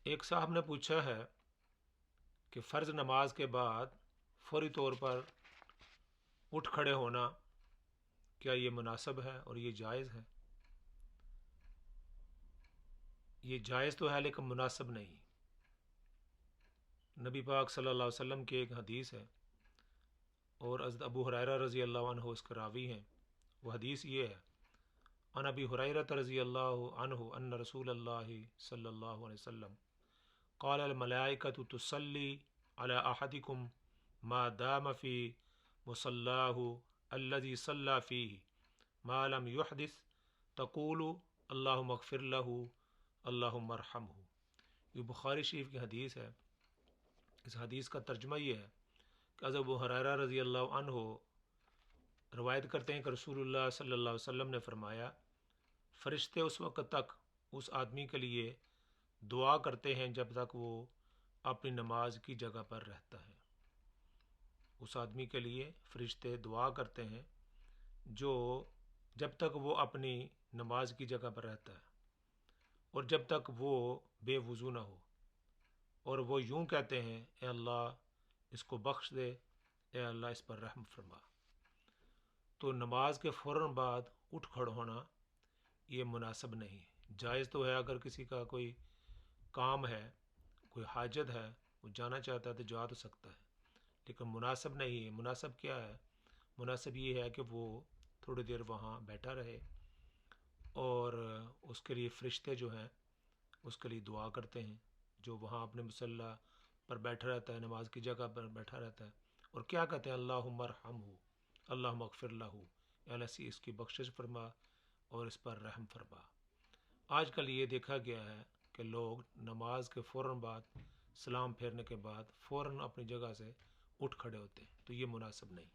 ایک साहब ने पूछा है कि फ़र्ज़ नमाज के बाद फौरी तौर पर उठ खड़े होना क्या ये मुनासब है और ये जायज़ है। ये जायज़ तो है लेकिन मुनासब नहीं। नबी पाक सल्लल्लाहु अलैहि वसल्लम की एक हदीस है और हज़रत अबू हुरैरा रज़ी अल्लाह अन्हु इसके रावी हैं। वो हदीस ये है, अन अबी हुरैरा रज़ी अल्लाह अन्हु अन्न रसूलल्लाहि सल्लल्लाहु अलैहि वसल्लम क़ाल अल मलाइकतु तुसल्ली अला अहदिकुम मा दाम फ़ी मुसल्लाहु अल्लज़ी सल्ला फ़ीही मा लम युहदिस तक़ूलु अल्लाहुम्मा अग़फ़िर लहू अल्लाहुम्मा अरहमहू। ये बुखारी शरीफ की हदीस है। इस हदीस का तर्जुमा ये है कि हज़रत अबू हुरैरा रज़ी अल्लाह अन्हु रवायत करते हैं कि रसूलुल्लाह सल्लल्लाहु अलैहि वसल्लम ने फरमाया, फ़रिश्ते उस वक़्त तक उस आदमी के लिए दुआ करते हैं जब तक वो अपनी नमाज की जगह पर रहता है। उस आदमी के लिए फ़रिश्ते दुआ करते हैं जो जब तक वो अपनी नमाज की जगह पर रहता है और जब तक वो बेवुज़ू ना हो, और वो यूं कहते हैं, ए अल्लाह इसको बख्श दे, ए अल्लाह इस पर रहम फरमा। तो नमाज के फ़ौरन बाद उठ खड़ा होना ये मुनासिब नहीं है। जायज़ तो है, अगर किसी का कोई काम है, कोई हाजत है, वो जाना चाहता है तो जा तो सकता है, लेकिन मुनासिब नहीं है। मुनासिब क्या है? मुनासिब ये है कि वो थोड़ी देर वहाँ बैठा रहे और उसके लिए फ़रिश्ते जो हैं उसके लिए दुआ करते हैं, जो वहाँ अपने मुसल्ला पर बैठा रहता है, नमाज की जगह पर बैठा रहता है, और क्या कहते हैं, अल्लाहुम्मा अरहमहू अल्लाहुम्मा अग़फ़िर लहू, अल्लाह इसकी बख्शिश फरमा और इस पर रहम फरमा। आजकल ये देखा गया है कि लोग नमाज के फ़ौरन बाद, सलाम फेरने के बाद फ़ौरन अपनी जगह से उठ खड़े होते हैं, तो ये मुनासिब नहीं।